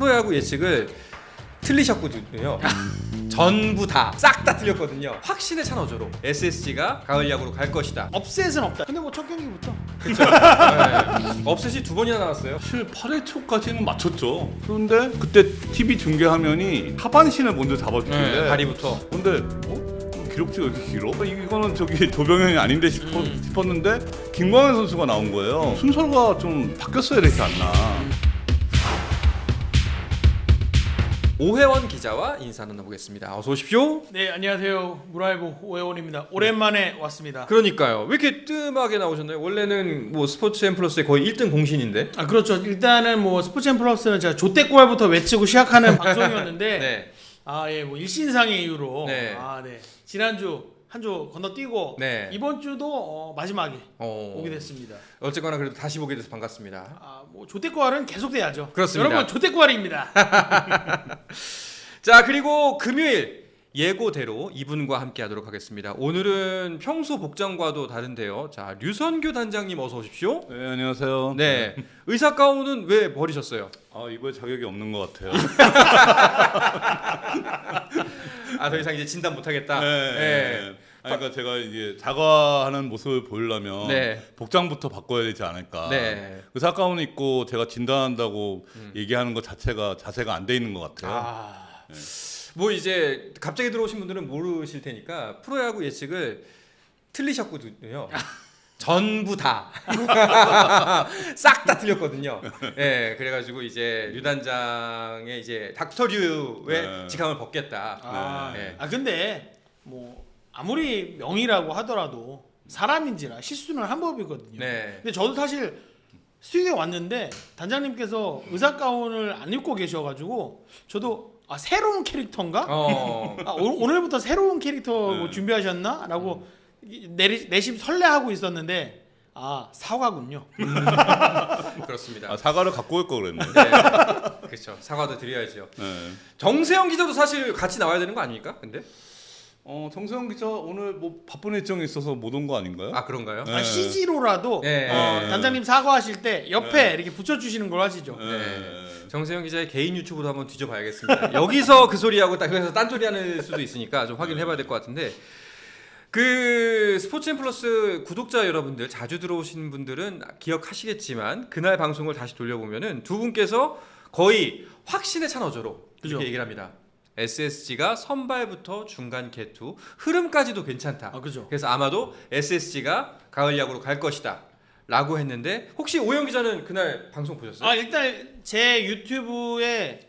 프로야구 예측을 틀리셨거든요. 전부 다 싹 다 틀렸거든요. 확신에 찬 어조로 SSG가 가을 야구로 갈 것이다. 업셋은 없다. 근데 뭐 첫 경기부터 그렇죠. 네. 업셋이 2번이나 나왔어요. 사실 8회 초까지는 맞췄죠. 그런데 그때 TV 중계 화면이 하반신을 먼저 잡아주길래 다리부터. 근데 기록지가 이렇게 길어? 이거는 저기 조병현이 아닌데 싶었는데 김광현 선수가 나온 거예요. 순서가 좀 바뀌었어야 되지 않나. 오해원 기자와 인사 나눠보겠습니다. 어서 오십시오. 네, 안녕하세요. 문화일보 오해원입니다. 오랜만에 왔습니다. 그러니까요. 왜 이렇게 뜸하게 나오셨나요? 원래는 뭐 스포츠 앤 플러스의 거의 1등 공신인데. 아, 그렇죠. 일단은 뭐 스포츠 앤 플러스는 제가 조떼꾸알부터 외치고 시작하는 방송이었는데 네. 뭐 일신상의 이유로 네. 지난주 한 주 건너뛰고 네. 이번 주도 마지막에 오게 됐습니다. 어쨌거나 그래도 다시 보게 돼서 반갑습니다. 뭐 조떼꾸알은 계속돼야죠. 그렇습니다. 여러분 조떼꾸알입니다. 자, 그리고 금요일 예고대로 이분과 함께 하도록 하겠습니다. 오늘은 평소 복장과도 다른데요. 자, 류선규 단장님 어서 오십시오. 네, 안녕하세요. 네. 의사 가운은 왜 버리셨어요? 이거에 자격이 없는 것 같아요. 더 이상 이제 진단 못 하겠다. 네. 그러니까 제가 이제 사과하는 모습을 보이려면 네. 복장부터 바꿔야 되지 않을까. 네. 의사 가운 입고 제가 진단한다고 얘기하는 것 자체가 자세가 안 돼 있는 것 같아요. 네. 뭐 이제 갑자기 들어오신 분들은 모르실 테니까 프로야구 예측을 틀리셨거든요. 전부 다 싹 다 틀렸거든요. 예, 그래가지고 이제 류 단장의 이제 닥터 류의 직함을 벗겠다. 근데 뭐 아무리 명의라고 하더라도 사람인지라 실수는 한 법이거든요. 네. 근데 저도 사실 스튜디오에 왔는데 단장님께서 의사 가운을 안 입고 계셔가지고 저도 새로운 캐릭터인가? 오늘부터 새로운 캐릭터 뭐 준비하셨나? 라고 내심 설레하고 있었는데 사과군요. 그렇습니다. 사과를 갖고 올 걸 그랬네. 네. 그렇죠. 사과도 드려야죠. 네. 정세영 기자도 사실 같이 나와야 되는 거 아닙니까? 근데? 정세영 기자 오늘 뭐 바쁜 일정이 있어서 못 온 거 아닌가요? 그런가요? 네. CG로라도 단장님 사과하실 때 옆에 이렇게 붙여주시는 걸 하시죠. 네. 정세영 기자의 개인 유튜브도 한번 뒤져봐야겠습니다. 여기서 그 소리하고 딱 여기서 딴 소리 하는 수도 있으니까 좀 확인해봐야 될 것 같은데, 그 스포츠 앤 플러스 구독자 여러분들 자주 들어오신 분들은 기억하시겠지만 그날 방송을 다시 돌려보면은 두 분께서 거의 확신에 찬 어조로 그죠? 이렇게 얘기를 합니다. SSG가 선발부터 중간 개투 흐름까지도 괜찮다. 그죠? 그래서 아마도 SSG가 가을 야구로 갈 것이다 라고 했는데, 혹시 오영 기자는 그날 방송 보셨어요? 일단 제 유튜브의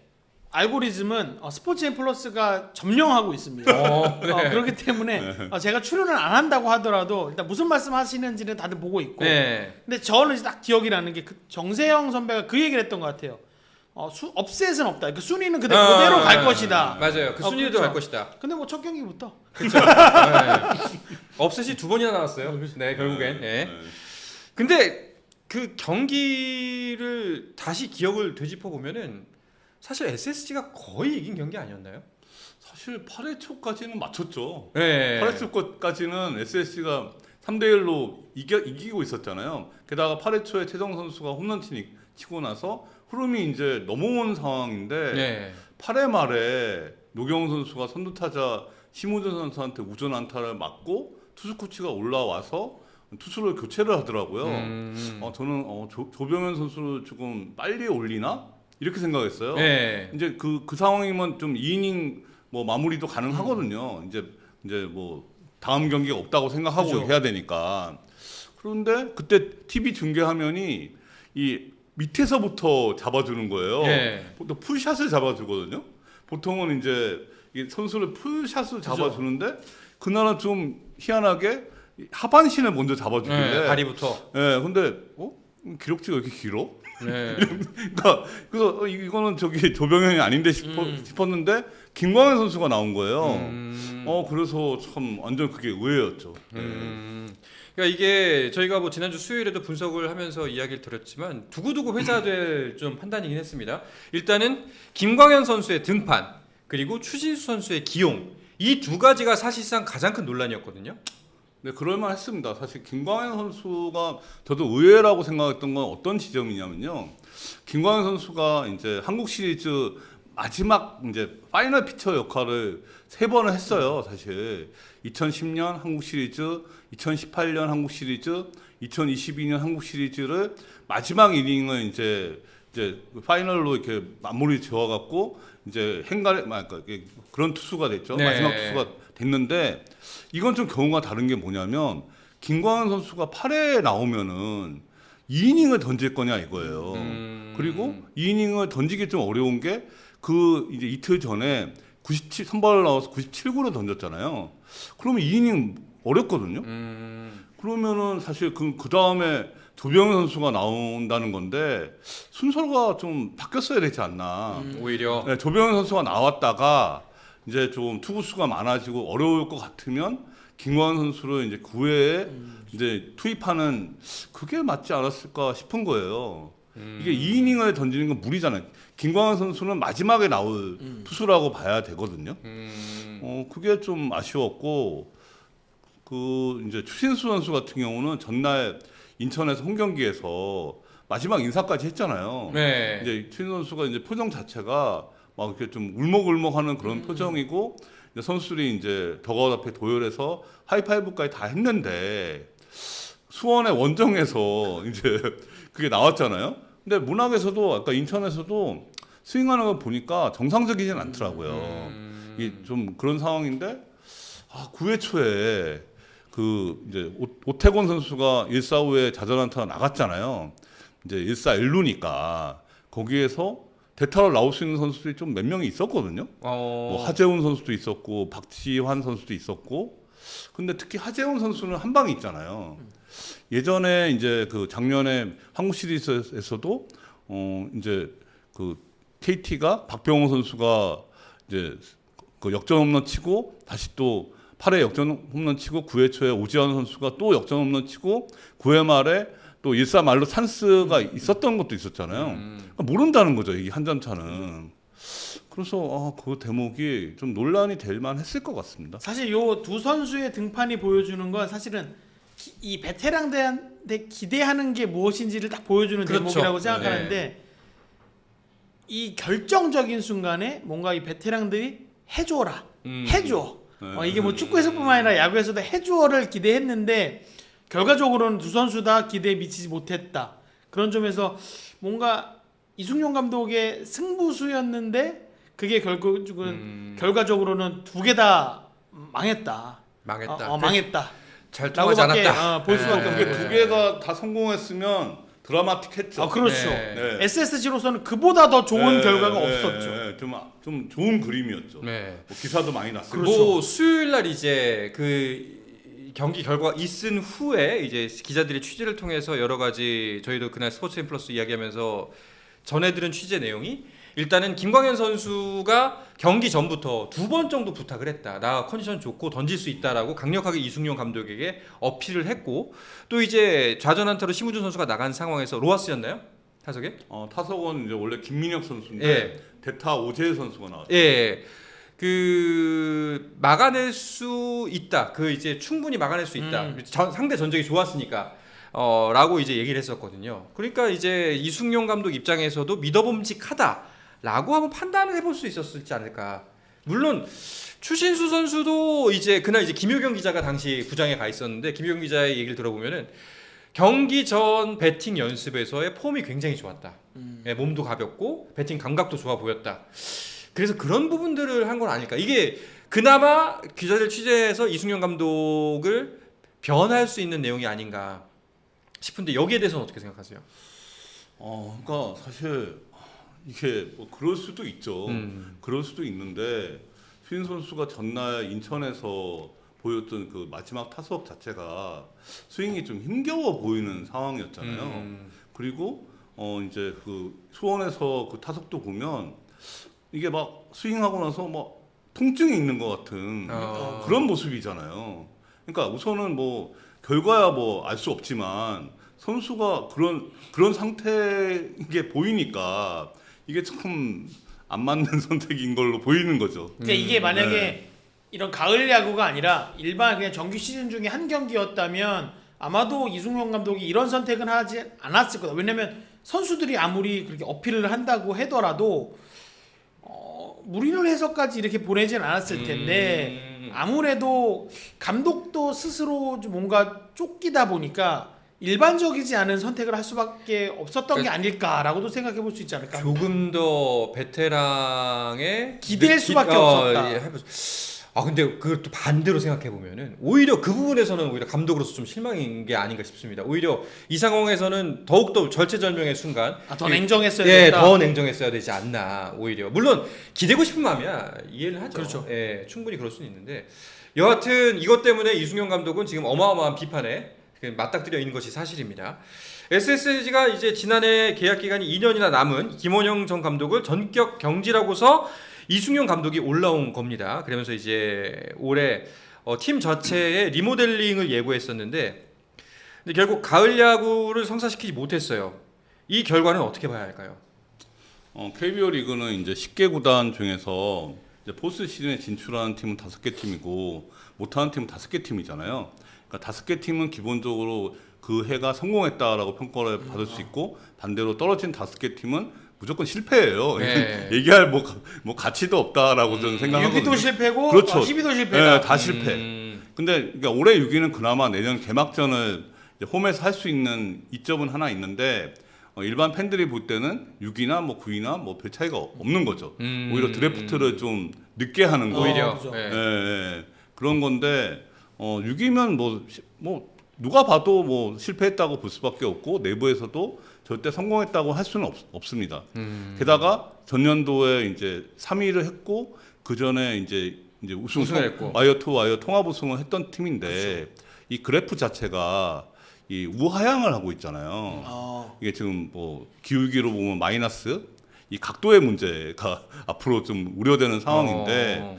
알고리즘은 스포츠 앤 플러스가 점령하고 있습니다. 그렇기 때문에 제가 출연을 안 한다고 하더라도 일단 무슨 말씀 하시는지는 다들 보고 있고. 근데 저는 이제 딱 기억이 나는 게 정세영 선배가 그 얘기를 했던 것 같아요. 업셋은 없다. 그 순위는 그대로 갈 것이다. 맞아요. 그 순위도 그렇죠. 갈 것이다. 근데 뭐 첫 경기부터. 그렇죠. 업셋이 2번이나 나왔어요. 네, 결국엔. 네. 근데 그 경기를 다시 기억을 되짚어 보면은 사실 SSG가 거의 이긴 경기 아니었나요? 사실 8회 초까지는 맞췄죠. 네. 8회 초까지는 SSG가 3대1로 이기고 있었잖아요. 게다가 8회 초에 최정 선수가 홈런 치고 나서 흐름이 이제 넘어온 상황인데 8회 말에 노경훈 선수가 선두타자 심우준 선수한테 우전 안타를 맞고 투수 코치가 올라와서 투수를 교체를 하더라고요. 저는 조병현 선수를 조금 빨리 올리나? 이렇게 생각했어요. 이제 그 상황이면 좀 2이닝 뭐 마무리도 가능하거든요. 이제 뭐 다음 경기가 없다고 생각하고 그죠. 해야 되니까. 그런데 그때 TV 중계 화면이 이 밑에서부터 잡아주는 거예요. 보통 풀샷을 잡아주거든요. 보통은 이제 이 선수를 풀샷을 잡아주는데 그날은 좀 희한하게 하반신을 먼저 잡아주길래 다리부터. 근데 기록지가 이렇게 길어? 그러니까 그래서 이거는 저기 조병현이 아닌데 싶었는데 김광현 선수가 나온 거예요. 그래서 참 완전 그게 의외였죠. 그러니까 이게 저희가 뭐 지난주 수요일에도 분석을 하면서 이야기를 드렸지만 두고두고 회자될 좀 판단이긴 했습니다. 일단은 김광현 선수의 등판 그리고 추신수 선수의 기용, 이 두 가지가 사실상 가장 큰 논란이었거든요. 네, 그럴만했습니다. 사실 김광현 선수가 저도 의외라고 생각했던 건 어떤 지점이냐면요. 김광현 선수가 이제 한국 시리즈 마지막 이제 파이널 피처 역할을 3번을 했어요. 사실 2010년 한국 시리즈, 2018년 한국 시리즈, 2022년 한국 시리즈를 마지막 이닝을 이제 파이널로 이렇게 마무리 지어갖고 이제 그러니까 그런 투수가 됐죠. 네. 마지막 투수가 됐는데 이건 좀 경우가 다른 게 뭐냐면 김광현 선수가 8회에 나오면은 2이닝을 던질 거냐 이거예요. 그리고 2이닝을 던지기 좀 어려운 게 그 이제 이틀 전에 97선발을 나와서 97구를 던졌잖아요. 그러면 2이닝 어렵거든요. 그러면은 사실 그 다음에 조병현 선수가 나온다는 건데 순서가 좀 바뀌었어야 되지 않나. 오히려 네, 조병현 선수가 나왔다가 이제 좀 투구수가 많아지고 어려울 것 같으면 김광현 선수를 이제 9회에 이제 투입하는 그게 맞지 않았을까 싶은 거예요. 이게 2이닝을 던지는 건 무리잖아요. 김광현 선수는 마지막에 나올 투수라고 봐야 되거든요. 그게 좀 아쉬웠고 그 이제 추신수 선수 같은 경우는 전날 인천에서 홈 경기에서 마지막 인사까지 했잖아요. 네. 이제 추신수 선수가 이제 표정 자체가 막 이렇게 좀 울먹울먹하는 그런 표정이고 이제 선수들이 이제 더가웃 앞에 도열해서 하이파이브까지 다 했는데 수원의 원정에서 이제 그게 나왔잖아요. 근데 문학에서도 아까 인천에서도 스윙하는 거 보니까 정상적이진 않더라고요. 이게 좀 그런 상황인데 9회 초에 그 이제 오태곤 선수가 1-4-5에 자전안타가 나갔잖아요. 이제 1-4-1루니까 거기에서 대타로 나올 수 있는 선수들이 좀 몇 명이 있었거든요. 뭐 하재훈 선수도 있었고 박지환 선수도 있었고. 근데 특히 하재훈 선수는 한 방이 있잖아요. 예전에 이제 그 작년에 한국 시리즈에서도 이제 그 KT가 박병호 선수가 이제 그 역전 홈런 치고 다시 또 8회 역전 홈런 치고 9회 초에 오지환 선수가 또 역전 홈런 치고 9회 말에 또 1-4 말로 찬스가 있었던 것도 있었잖아요. 그러니까 모른다는 거죠, 이게 한 점 차는. 그래서 그 대목이 좀 논란이 될 만했을 것 같습니다. 사실 요 두 선수의 등판이 보여주는 건 사실은 이 베테랑들한테 기대하는 게 무엇인지를 딱 보여주는 그렇죠. 대목이라고 생각하는데 이 결정적인 순간에 뭔가 이 베테랑들이 해줘라, 해줘. 이게 뭐 축구에서뿐만 아니라 야구에서도 해줘를 기대했는데 결과적으로는 두 선수 다 기대에 미치지 못했다. 그런 점에서 뭔가 이승용 감독의 승부수였는데 그게 결과적으로는 두 개 다 망했다. 망했다. 잘 통하지 않았다. 볼 수밖에 그게 없는 두 개가 다 성공했으면 드라마틱했죠. 그렇죠. 네. SSG로서는 그보다 더 좋은 결과가 없었죠. 네. 좀 좋은 그림이었죠. 네. 뭐 기사도 많이 났어요. 뭐 수요일 날 이제 그 경기 결과 있은 후에 이제 기자들이 취재를 통해서 여러 가지 저희도 그날 스포츠앤 플러스 이야기하면서 전해들은 취재 내용이 일단은 김광현 선수가 경기 전부터 2번 정도 부탁을 했다. 나 컨디션 좋고 던질 수 있다라고 강력하게 이승용 감독에게 어필을 했고 또 이제 좌전안타로 심우준 선수가 나간 상황에서 로하스였나요? 타석에? 타석은 이제 원래 김민혁 선수인데 예. 대타 오재일 선수가 나왔죠. 예. 그 막아낼 수 있다. 그 이제 충분히 막아낼 수 있다. 상대 전적이 좋았으니까. 라고 이제 얘기를 했었거든요. 그러니까 이제 이승용 감독 입장에서도 믿어봄직하다라고 한번 판단을 해볼 수 있었을지 않을까. 물론 추신수 선수도 이제 그날 이제 김효경 기자가 당시 구장에 가 있었는데 김효경 기자의 얘기를 들어보면은 경기 전 배팅 연습에서의 폼이 굉장히 좋았다. 예, 몸도 가볍고 배팅 감각도 좋아 보였다. 그래서 그런 부분들을 한 건 아닐까. 이게 그나마 기자들 취재해서 이승용 감독을 변할 수 있는 내용이 아닌가 싶은데 여기에 대해서는 어떻게 생각하세요? 그러니까 사실 이게 뭐 그럴 수도 있죠. 그럴 수도 있는데 수인 선수가 전날 인천에서 보였던 그 마지막 타석 자체가 스윙이 좀 힘겨워 보이는 상황이었잖아요. 그리고 이제 그 수원에서 그 타석도 보면 이게 막 스윙하고 나서 막 통증이 있는 것 같은 그런 모습이잖아요. 그러니까 우선은 뭐 결과야 뭐 알 수 없지만 선수가 그런 상태인 게 보이니까 이게 참 안 맞는 선택인 걸로 보이는 거죠. 그러니까 이게 만약에 이런 가을 야구가 아니라 일반 그냥 정규 시즌 중에 한 경기였다면 아마도 이승용 감독이 이런 선택은 하지 않았을 거다. 왜냐면 선수들이 아무리 그렇게 어필을 한다고 하더라도 무리를 해서까지 이렇게 보내진 않았을 텐데 아무래도 감독도 스스로 좀 뭔가 쫓기다 보니까 일반적이지 않은 선택을 할 수밖에 없었던 게 아닐까라고도 생각해 볼 수 있지 않을까. 조금 더 베테랑의 기댈 수밖에 없었다. 근데 그걸 또 반대로 생각해 보면은 오히려 그 부분에서는 오히려 감독으로서 좀 실망인 게 아닌가 싶습니다. 오히려 이 상황에서는 더욱더 절체절명의 순간 더 냉정했어야 예, 됐다. 더 냉정했어야 되지 않나. 오히려 물론 기대고 싶은 마음이야 이해를 하죠. 그렇죠. 예, 충분히 그럴 수는 있는데 여하튼 이것 때문에 이승용 감독은 지금 어마어마한 비판에 맞닥뜨려 있는 것이 사실입니다. SSG가 이제 지난해 계약 기간이 2년이나 남은 김원영 전 감독을 전격 경질하고서 이승용 감독이 올라온 겁니다. 그러면서 이제 올해 팀 자체의 리모델링을 예고했었는데 근데 결국 가을 야구를 성사시키지 못했어요. 이 결과는 어떻게 봐야 할까요? KBO 리그는 이제 10개 구단 중에서 이제 포스트 시즌에 진출하는 팀은 5개 팀이고 못하는 팀은 5개 팀이잖아요. 그러니까 5개 팀은 기본적으로 그 해가 성공했다라고 평가를 받을 수 있고 반대로 떨어진 5개 팀은 무조건 실패예요. 네. 얘기할 뭐 가치도 없다라고 저는 생각하거든요. 6위도 실패고 그렇죠. 12도 실패다. 네, 다 실패. 근데 그러니까 올해 6위는 그나마 내년 개막전을 이제 홈에서 할 수 있는 이점은 하나 있는데 일반 팬들이 볼 때는 6위나 뭐 9위나 뭐 별 차이가 없는 거죠. 오히려 드래프트를 좀 늦게 하는 거. 오히려 그렇죠. 예. 그런 건데 6위면 뭐 누가 봐도 뭐 실패했다고 볼 수밖에 없고 내부에서도 절대 성공했다고 할 수는 없습니다. 게다가 전년도에 이제 3위를 했고 그 전에 이제 우승을 했고 와이어 투 와이어 통합 우승을 했던 팀인데 그렇죠. 이 그래프 자체가 이 우하향을 하고 있잖아요. 이게 지금 뭐 기울기로 보면 마이너스 이 각도의 문제가 앞으로 좀 우려되는 상황인데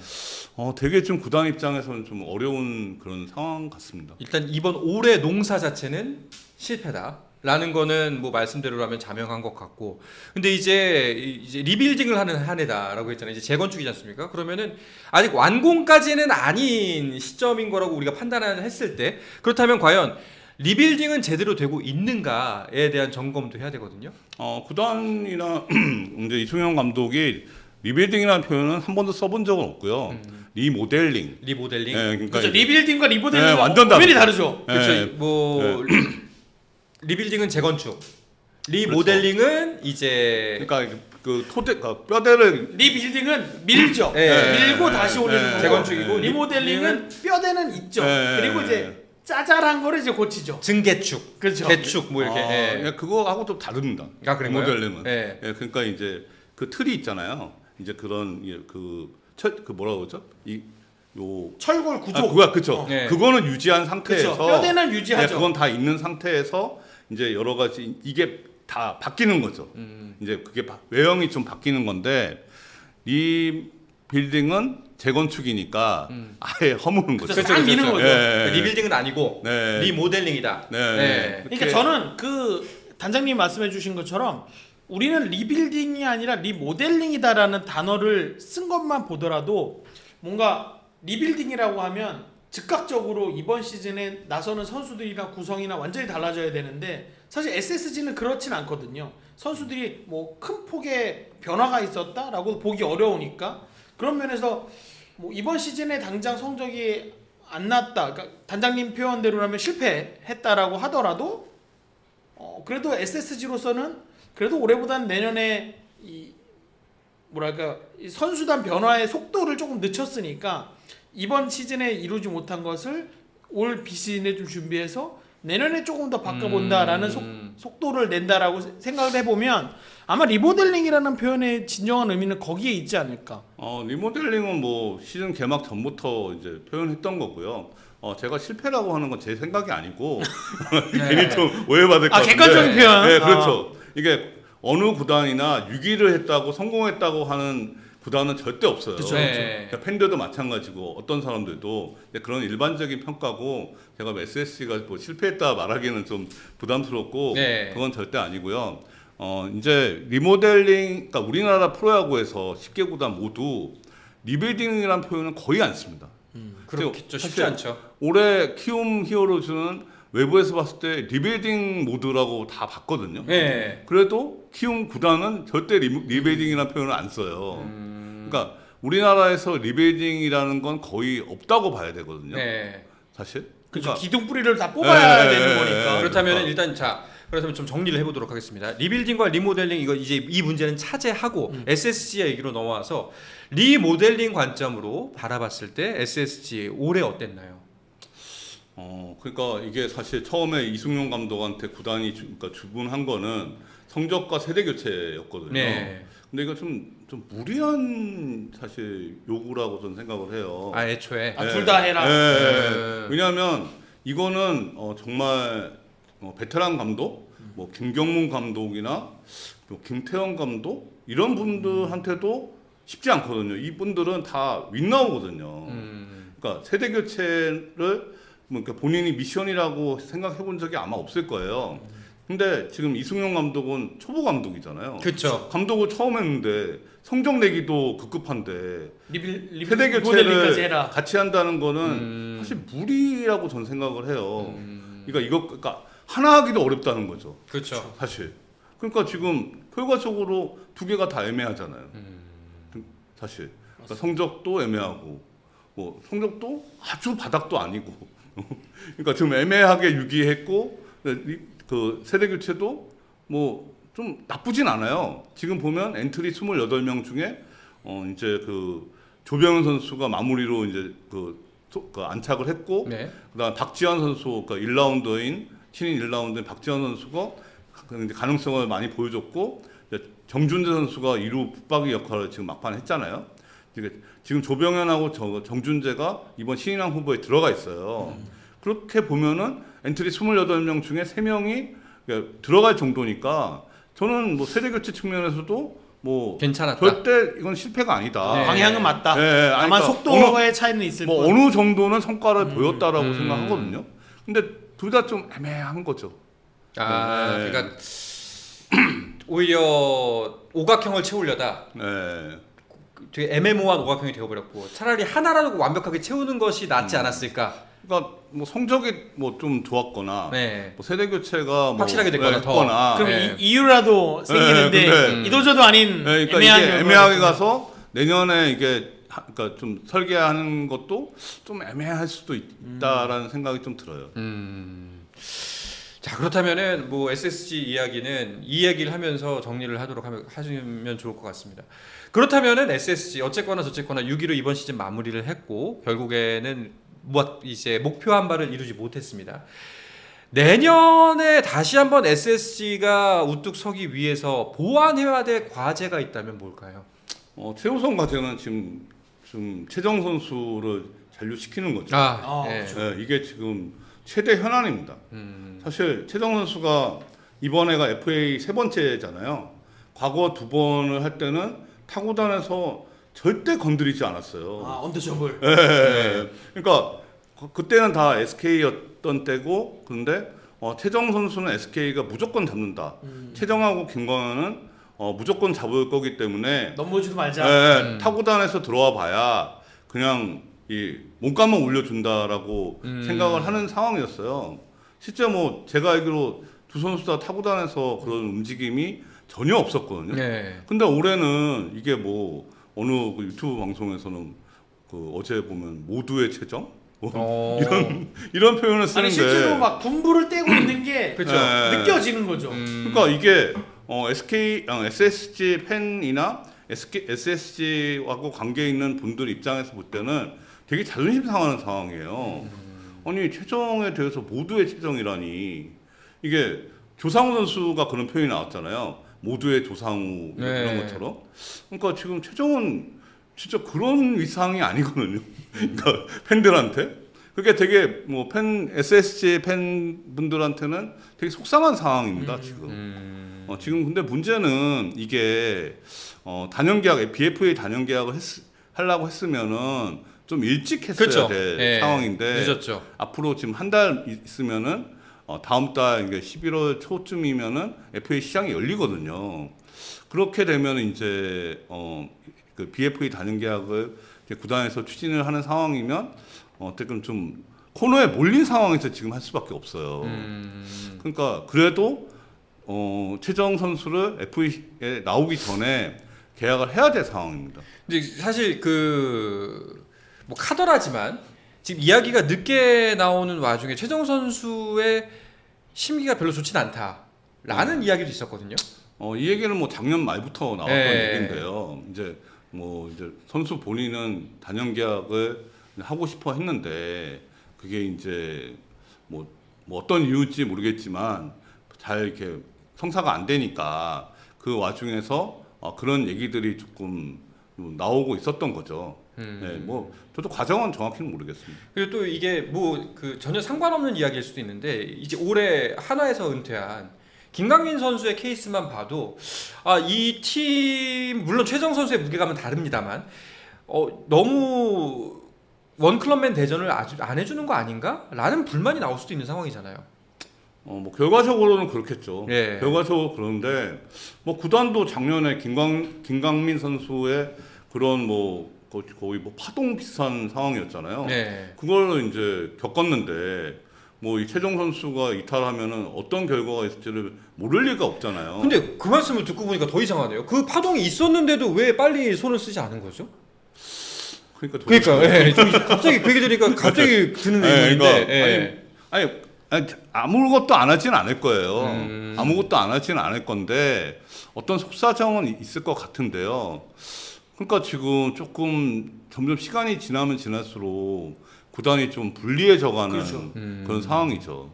되게 좀 구단 입장에서는 좀 어려운 그런 상황 같습니다. 일단 이번 올해 농사 자체는 실패다라는 거는 뭐 말씀대로라면 자명한 것 같고 근데 이제 리빌딩을 하는 한 해다라고 했잖아요. 이제 재건축이지 않습니까? 그러면은 아직 완공까지는 아닌 시점인 거라고 우리가 판단을 했을 때 그렇다면 과연 리빌딩은 제대로 되고 있는가에 대한 점검도 해야 되거든요. 구단이나 이제 이승용 감독이 리빌딩이라는 표현은 한 번도 써본 적은 없고요. 리모델링. 네, 그러니까 그렇죠. 리빌딩과 리모델링은 완전 완전히 다르죠. 그렇죠. 리빌딩은 재건축, 리모델링은 이제 그러니까 그 뼈대를 리빌딩은 밀죠. 밀고 다시 올리는 거고 재건축이고 리모델링은 뼈대는 있죠. 그리고 이제 짜잘한 거를 이제 고치죠. 증개축, 그렇죠. 개축 뭐 이렇게. 그거하고 좀 다릅니다. 그런가요? 리모델링은. 네. 그러니까 이제 그 틀이 있잖아요. 이제 그런 그 뭐라고 그러죠? 철골 구조. 그렇죠. 네. 그거는 유지한 상태에서 그렇죠. 뼈대는 유지하죠. 그건 다 있는 상태에서 이제 여러 가지 이게 다 바뀌는 거죠. 이제 그게 외형이 좀 바뀌는 건데 이 빌딩은 재건축이니까 아예 허무는 거죠. 싹 미는 거죠. 리빌딩은 아니고 네. 리모델링이다. 그러니까 저는 그 단장님 말씀해주신 것처럼 우리는 리빌딩이 아니라 리모델링이다라는 단어를 쓴 것만 보더라도 뭔가 리빌딩이라고 하면 즉각적으로 이번 시즌에 나서는 선수들이나 구성이나 완전히 달라져야 되는데 사실 SSG는 그렇진 않거든요. 선수들이 뭐 큰 폭의 변화가 있었다라고 보기 어려우니까 그런 면에서 뭐 이번 시즌에 당장 성적이 안 났다. 그러니까 단장님 표현대로라면 실패했다라고 하더라도 그래도 SSG로서는 그래도 올해보다는 내년에 이 선수단 변화의 속도를 조금 늦췄으니까 이번 시즌에 이루지 못한 것을 올 비시즌에 좀 준비해서 내년에 조금 더 바꿔본다라는 속도를 낸다라고 생각을 해보면 아마 리모델링이라는 표현의 진정한 의미는 거기에 있지 않을까. 리모델링은 뭐 시즌 개막 전부터 이제 표현했던 거고요. 제가 실패라고 하는 건 제 생각이 아니고 괜히 좀 오해받을 것 같은데. 객관적인 표현. 네, 그렇죠. 이게 어느 구단이나 6위를 했다고 성공했다고 하는 구단은 절대 없어요. 그쵸, 그러니까 팬들도 마찬가지고 어떤 사람들도 그런 일반적인 평가고 제가 SSG가 뭐 실패했다 말하기는 좀 부담스럽고 그건 절대 아니고요. 이제 리모델링, 그러니까 우리나라 프로야구에서 10개 구단 모두 리빌딩이라는 표현은 거의 안 씁니다. 그렇겠죠. 쉽지 사실 않죠. 올해 키움 히어로즈는 외부에서 봤을 때 리빌딩 모드라고 다 봤거든요. 네. 그래도 키움 구단은 절대 리빌딩이라는 표현을 안 써요. 그러니까 우리나라에서 리빌딩이라는 건 거의 없다고 봐야 되거든요. 네. 사실. 그렇죠. 그러니까 기둥 뿌리를 다 뽑아야 네, 되는 네, 거니까. 네. 그렇다면 일단 그렇다면 좀 정리를 해보도록 하겠습니다. 리빌딩과 리모델링 이거 이제 이 문제는 차지하고 SSG 얘기로 넘어와서 리모델링 관점으로 바라봤을 때 SSG 올해 어땠나요? 그러니까 이게 사실 처음에 이승용 감독한테 구단이 그러니까 주문한 거는 성적과 세대 교체였거든요. 네. 근데 이거 좀 무리한 사실 요구라고 저는 생각을 해요. 아 애초에. 둘 다 해라. 네. 왜냐하면 이거는 정말 베테랑 감독, 뭐 김경문 감독이나 뭐 김태형 감독 이런 분들한테도 쉽지 않거든요. 이분들은 다 윈나우거든요. 그러니까 세대 교체를 그러니까 본인이 미션이라고 생각해 본 적이 아마 없을 거예요. 근데 지금 이승용 감독은 초보 감독이잖아요. 그렇죠. 감독을 처음 했는데 성적 내기도 급급한데 세대 리모델링까지 교체를 해라. 같이 한다는 거는 사실 무리라고 저는 생각을 해요. 그러니까 하나 하기도 어렵다는 거죠. 그렇죠. 사실. 그러니까 지금 결과적으로 두 개가 다 애매하잖아요. 사실. 그러니까 성적도 애매하고 뭐 성적도 아주 바닥도 아니고. 그러니까 지금 애매하게 유기했고 그 세대 교체도 뭐 좀 나쁘진 않아요. 지금 보면 엔트리 28명 중에 이제 그 조병현 선수가 마무리로 이제 그 안착을 했고 네. 그다음 박지현 선수 그러니까 1라운드인 신인 1라운드인 박지현 선수가 이제 가능성을 많이 보여줬고 정준재 선수가 2루 붙박이 역할을 지금 막판에 했잖아요. 지금 조병현하고 정준재가 이번 신인왕 후보에 들어가 있어요. 그렇게 보면은 엔트리 28명 중에 3명이 들어갈 정도니까 저는 뭐 세대 교체 측면에서도 뭐 괜찮았다. 절대 이건 실패가 아니다. 네. 방향은 맞다. 네, 다만 그러니까 속도의 차이는 있을 뭐 뿐. 어느 정도는 성과를 보였다라고 생각하거든요. 근데 둘 다 좀 애매한 거죠. 아, 네. 그러니까 오히려 오각형을 채우려다 네. 되게 애매모호한 오각형이 되어버렸고 차라리 하나라도 완벽하게 채우는 것이 낫지 않았을까. 그러니까 뭐 성적이 뭐 좀 좋았거나 네. 뭐 세대 교체가 뭐 확실하게 됐거나 더. 그럼 네. 이유라도 생기는데 근데 이도저도 아닌 네, 그러니까 애매한 이게 결과가 애매하게 됐구나. 가서 내년에 이게 그러니까 좀 설계하는 것도 좀 애매할 수도 있다라는 생각이 좀 들어요. 자 그렇다면은 뭐 SSG 이야기는 이 얘기를 하면서 정리를 하시면 좋을 것 같습니다. 그렇다면은 SSG 어쨌거나 저쨌거나 6위로 이번 시즌 마무리를 했고 결국에는 뭐 이제 목표한 바를 이루지 못했습니다. 내년에 다시 한번 SSG가 우뚝 서기 위해서 보완해야 될 과제가 있다면 뭘까요? 최우선 과제는 지금 좀 최정 선수를 잔류시키는 거죠. 네. 네, 이게 지금 최대 현안입니다. 사실 최정 선수가 이번에가 FA 세 번째잖아요. 과거 두 번을 할 때는 타구단에서 절대 건드리지 않았어요. 언더셔블. 네. 그러니까 그때는 다 SK였던 때고 그런데 최정 선수는 SK가 무조건 잡는다. 최정하고 김광현은 무조건 잡을 거기 때문에 넘어지도 말자. 네, 타구단에서 들어와 봐야 그냥 이 몸값만 올려준다라고 생각을 하는 상황이었어요. 실제 뭐 제가 알기로 두 선수 다 타구단에서 그런 움직임이 전혀 없었거든요. 네. 근데 올해는 이게 뭐 어느 그 유튜브 방송에서는 그 어제 보면 모두의 최정 이런 표현을 쓰는데 아니 실제로 막 분부를 떼고 있는 게 그렇죠. 네. 느껴지는 거죠. 그러니까 이게 SSG 팬이나 SSG하고 관계 있는 분들 입장에서 볼 때는 되게 자존심 상하는 상황이에요. 아니 최정에 대해서 모두의 최정이라니 이게 조상우 선수가 그런 표현이 나왔잖아요. 모두의 조상우 이런 것처럼. 그러니까 지금 최정은 진짜 그런 위상이 아니거든요. 그러니까 팬들한테. 그게 되게 뭐 SSG 팬분들한테는 되게 속상한 상황입니다. 지금. 지금 근데 문제는 이게 단연계약 BFA 단연계약을 하려고 했으면은 좀 일찍 했어야 그렇죠. 될 네. 상황인데 늦었죠. 앞으로 지금 한 달 있으면은 다음 달 이게 11월 초쯤이면은 FA 시장이 열리거든요. 그렇게 되면 이제 그 BFA 단연 계약을 이제 구단에서 추진을 하는 상황이면 어쨌든 좀 코너에 몰린 상황에서 지금 할 수밖에 없어요. 그러니까 그래도 최정 선수를 FA에 나오기 전에 계약을 해야 될 상황입니다. 근데 사실 뭐 카더라지만 지금 이야기가 늦게 나오는 와중에 최정 선수의 심기가 별로 좋진 않다라는 이야기도 있었거든요. 이 얘기는 뭐 작년 말부터 나왔던 네. 얘기인데요. 이제 선수 본인은 단연 계약을 하고 싶어 했는데 그게 이제 뭐 어떤 이유인지 모르겠지만 잘 이렇게 성사가 안 되니까 그 와중에서 그런 얘기들이 조금 나오고 있었던 거죠. 네, 뭐 저도 과정은 정확히는 모르겠습니다. 그리고 또 이게 뭐 전혀 상관없는 이야기일 수도 있는데 이제 올해 한화에서 은퇴한 김강민 선수의 케이스만 봐도 이 팀 물론 최정 선수의 무게감은 다릅니다만 너무 원클럽맨 대전을 아주 안 해주는 거 아닌가라는 불만이 나올 수도 있는 상황이잖아요. 뭐 결과적으로는 그렇겠죠. 예. 결과적으로 그런데 뭐 구단도 작년에 김강민 선수의 그런 뭐 거의 뭐 파동 비슷한 상황이었잖아요. 네. 그걸 이제 겪었는데 뭐 이 최정 선수가 이탈하면은 어떤 결과가 있을지를 모를 리가 없잖아요. 근데 그 말씀을 듣고 보니까 더 이상하네요. 그 파동이 있었는데도 왜 빨리 손을 쓰지 않은 거죠? 그러니까 예, 좀 갑자기 그 얘기 들으니까 갑자기 드는 의문인데. 그러니까, 아니 아무것도 안 하지는 않을 거예요. 아무것도 안 하지는 않을 건데 어떤 속사정은 있을 것 같은데요. 그러니까 지금 조금 점점 시간이 지나면 지날수록 구단이 좀 불리해져가는 그렇죠. 그런 상황이죠.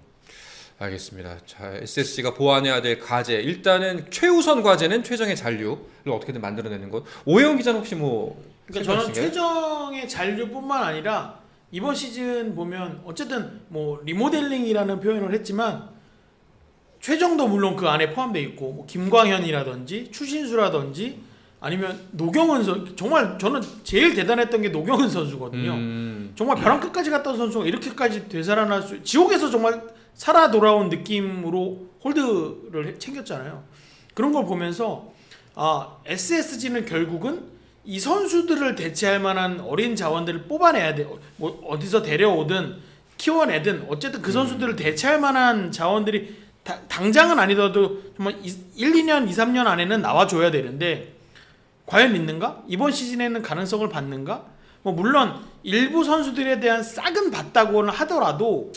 알겠습니다. 자, SSG가 보완해야 될 과제. 일단은 최우선 과제는 최정의 잔류를 어떻게든 만들어내는 것. 오해영 기자는 혹시 뭐? 그러니까 저는 최정의 잔류뿐만 아니라 이번 시즌 보면 어쨌든 뭐 리모델링이라는 표현을 했지만 최정도 물론 그 안에 포함되어 있고 뭐 김광현이라든지 추신수라든지 아니면 노경은 선수 정말 저는 제일 대단했던 게 노경은 선수거든요. 정말 벼랑 끝까지 갔던 선수가 이렇게까지 되살아날 수 지옥에서 정말 살아 돌아온 느낌으로 홀드를 챙겼잖아요. 그런 걸 보면서 SSG는 결국은 이 선수들을 대체할 만한 어린 자원들을 뽑아내야 돼. 뭐 어디서 데려오든 키워내든 어쨌든 그 선수들을 대체할 만한 자원들이 당장은 아니더라도 정말 1, 2년, 2, 3년 안에는 나와줘야 되는데 과연 있는가? 이번 시즌에는 가능성을 받는가? 뭐 물론 일부 선수들에 대한 싹은 봤다고는 하더라도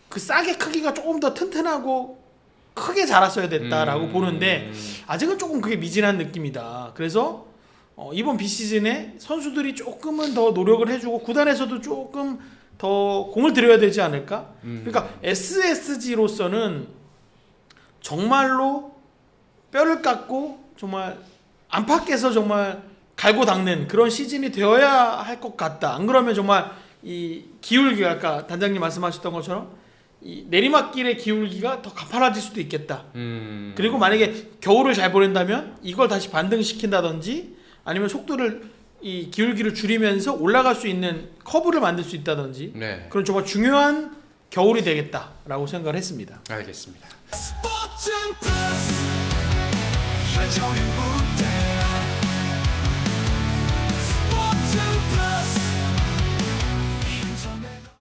그 싹의 크기가 조금 더 튼튼하고 크게 자랐어야 됐다라고 보는데 아직은 조금 그게 미진한 느낌이다. 그래서 이번 비시즌에 선수들이 조금은 더 노력을 해주고 구단에서도 조금 더 공을 들여야 되지 않을까? 그러니까 SSG로서는 정말로 뼈를 깎고 정말 안팎에서 정말 갈고 닦는 그런 시즌이 되어야 할 것 같다. 안 그러면 정말 이 기울기가 아까 단장님 말씀하셨던 것처럼 이 내리막길의 기울기가 더 가파라질 수도 있겠다. 그리고 만약에 겨울을 잘 보낸다면 이걸 다시 반등시킨다든지 아니면 속도를 이 기울기를 줄이면서 올라갈 수 있는 커브를 만들 수 있다든지 네. 그런 정말 중요한 겨울이 되겠다라고 생각을 했습니다. 알겠습니다. 스포츠 플러스 최종의 무대